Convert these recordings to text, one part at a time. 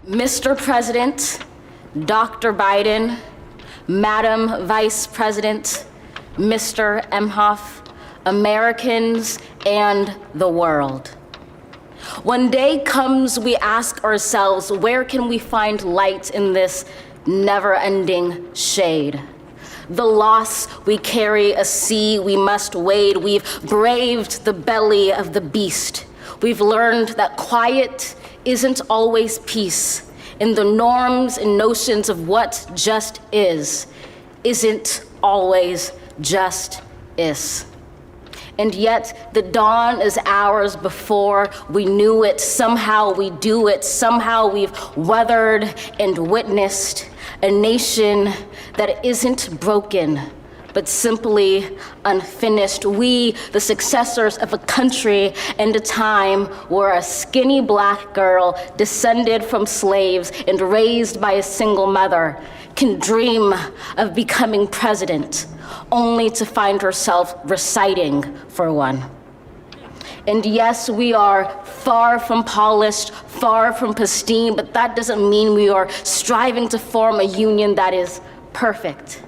Mr. President, Dr. Biden, Madam Vice President, Mr. Emhoff, Americans, and the world. When day comes, we ask ourselves, where can we find light in this never-ending shade? The loss we carry, a sea we must wade. We've braved the belly of the beast. We've learned that quiet isn't always peace, and the norms and notions of what just isn't always just is. And yet the dawn is ours before we knew it. Somehow we do it. Somehow we've weathered and witnessed a nation that isn't broken, but simply unfinished. We, the successors of a country and a time where a skinny black girl descended from slaves and raised by a single mother can dream of becoming president, only to find herself reciting for one. And yes, we are far from polished, far from pristine, but that doesn't mean we are striving to form a union that is perfect.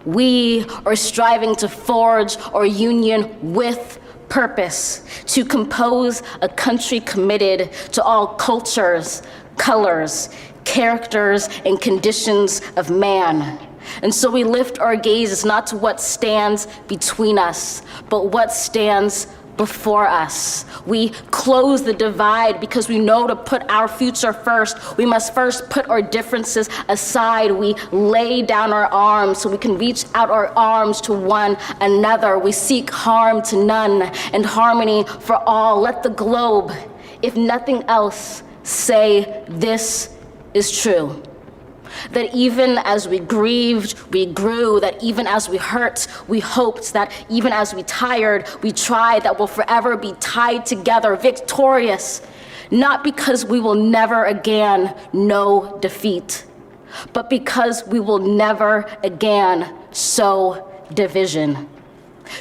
We are striving to forge our union with purpose, to compose a country committed to all cultures, colors, characters, and conditions of man. And so we lift our gazes not to what stands between us, but what stands before us. We close the divide because we know to put our future first, we must first put our differences aside. We lay down our arms so we can reach out our arms to one another. We seek harm to none and harmony for all. Let the globe, if nothing else, say this is true. That even as we grieved, we grew, that even as we hurt, we hoped, that even as we tired, we tried, that we'll forever be tied together, victorious, not because we will never again know defeat, but because we will never again sow division.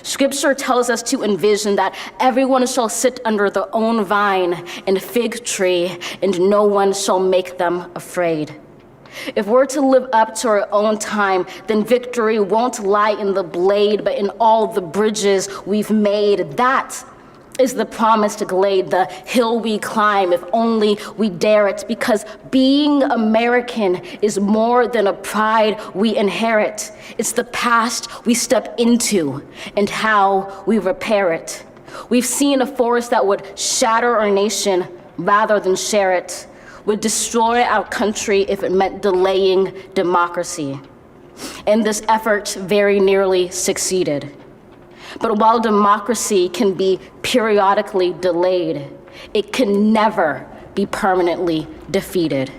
Scripture tells us to envision that everyone shall sit under their own vine and fig tree, and no one shall make them afraid. If we're to live up to our own time, then victory won't lie in the blade, but in all the bridges we've made. That is the promised glade, the hill we climb, if only we dare it, because being American is more than a pride we inherit. It's the past we step into and how we repair it. We've seen a force that would shatter our nation rather than share it, would destroy our country if it meant delaying democracy. And this effort very nearly succeeded. But while democracy can be periodically delayed, it can never be permanently defeated.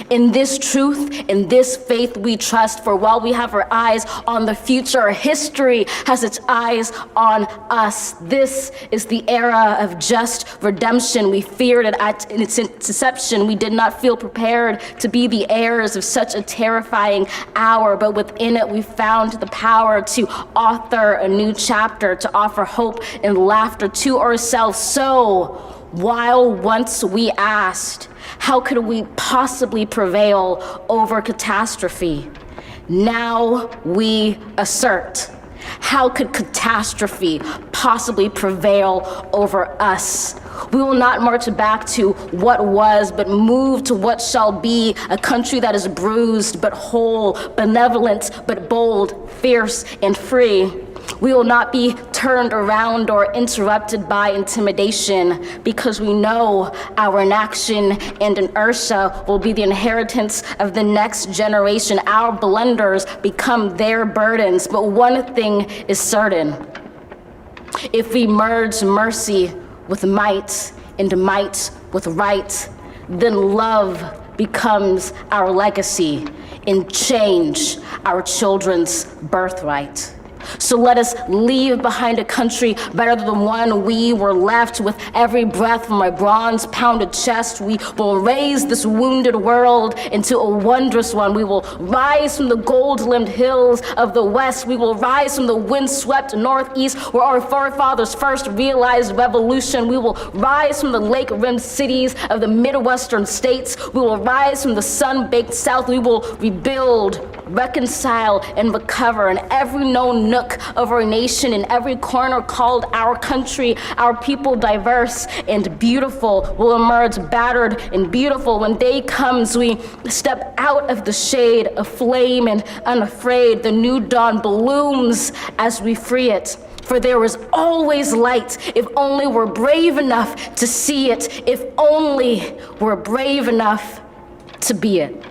In this truth, in this faith we trust, for while we have our eyes on the future, history has its eyes on us. This is the era of just redemption. We feared it at its inception. We did not feel prepared to be the heirs of such a terrifying hour, but within it we found the power to author a new chapter, to offer hope and laughter to ourselves. So, while once we asked, how could we possibly prevail over catastrophe? Now we assert, how could catastrophe possibly prevail over us? We will not march back to what was, but move to what shall be, a country that is bruised but whole, benevolent but bold, fierce and free. We will not be turned around or interrupted by intimidation, because we know our inaction and inertia will be the inheritance of the next generation. Our blunders become their burdens, but one thing is certain. If we merge mercy with might and might with right, then love becomes our legacy and change our children's birthright. So let us leave behind a country better than the one we were left. With every breath from my bronze-pounded chest, we will raise this wounded world into a wondrous one. We will rise from the gold-limbed hills of the West. We will rise from the wind-swept Northeast, where our forefathers first realized revolution. We will rise from the lake-rimmed cities of the Midwestern states. We will rise from the sun-baked South. We will rebuild, reconcile, and recover in every known nook of our nation, in every corner called our country. Our people, diverse and beautiful, will emerge battered and beautiful. When day comes, we step out of the shade, aflame and unafraid. The new dawn blooms as we free it. For there is always light, if only we're brave enough to see it, if only we're brave enough to be it.